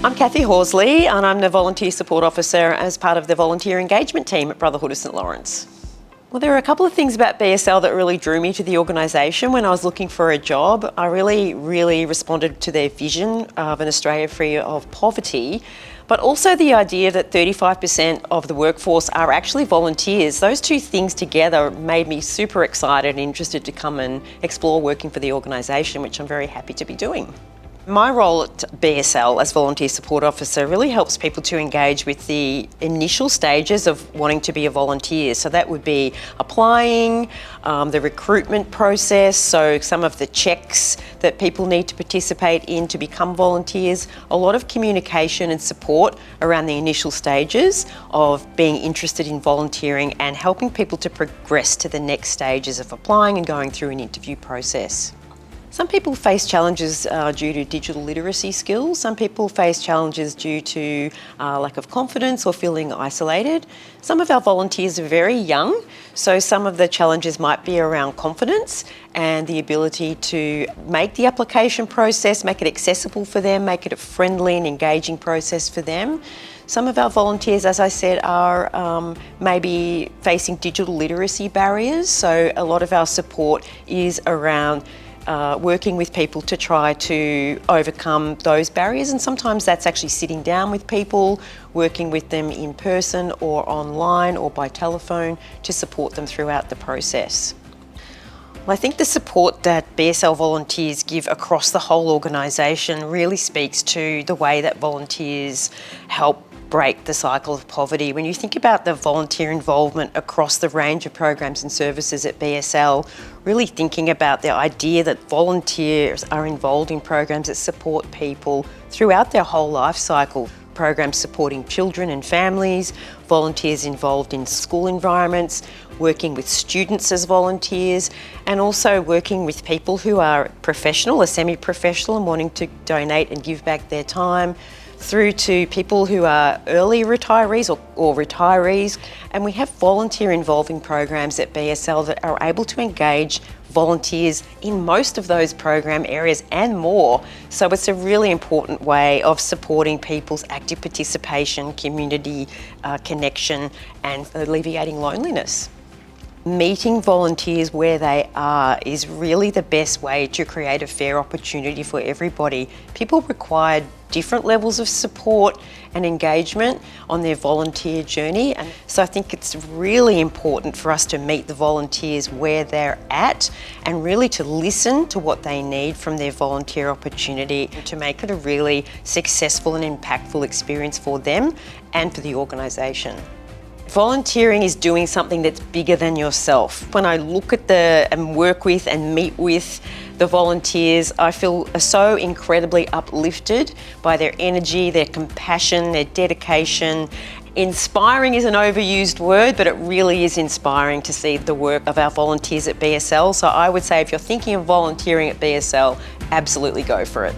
I'm Cathy Horsley and I'm the Volunteer Support Officer as part of the Volunteer Engagement team at Brotherhood of St Laurence. Well, there are a couple of things about BSL that really drew me to the organisation. When I was looking for a job, I really responded to their vision of an Australia free of poverty, but also the idea that 35% of the workforce are actually volunteers. Those two things together made me super excited and interested to come and explore working for the organisation, which I'm very happy to be doing. My role at BSL as Volunteer Support Officer really helps people to engage with the initial stages of wanting to be a volunteer. So that would be applying, the recruitment process, so some of the checks that people need to participate in to become volunteers, a lot of communication and support around the initial stages of being interested in volunteering and helping people to progress to the next stages of applying and going through an interview process. Some people face challenges due to digital literacy skills. Some people face challenges due to lack of confidence or feeling isolated. Some of our volunteers are very young, so some of the challenges might be around confidence and the ability to make the application process, make it accessible for them, make it a friendly and engaging process for them. Some of our volunteers, as I said, are maybe facing digital literacy barriers, so a lot of our support is around working with people to try to overcome those barriers, and sometimes that's actually sitting down with people, working with them in person or online or by telephone to support them throughout the process. Well, I think the support that BSL volunteers give across the whole organisation really speaks to the way that volunteers help break the cycle of poverty. When you think about the volunteer involvement across the range of programs and services at BSL, really thinking about the idea that volunteers are involved in programs that support people throughout their whole life cycle. Programs supporting children and families, volunteers involved in school environments, working with students as volunteers, and also working with people who are professional or semi-professional and wanting to donate and give back their time, through to people who are early retirees or retirees. And we have volunteer involving programs at BSL that are able to engage volunteers in most of those program areas and more. So it's a really important way of supporting people's active participation, community connection, and alleviating loneliness. Meeting volunteers where they are is really the best way to create a fair opportunity for everybody. People require different levels of support and engagement on their volunteer journey, and so I think it's really important for us to meet the volunteers where they're at and really to listen to what they need from their volunteer opportunity to make it a really successful and impactful experience for them and for the organisation. Volunteering is doing something that's bigger than yourself. When I look at and work with and meet with the volunteers, I feel so incredibly uplifted by their energy, their compassion, their dedication. Inspiring is an overused word, but it really is inspiring to see the work of our volunteers at BSL. So I would say if you're thinking of volunteering at BSL, absolutely go for it.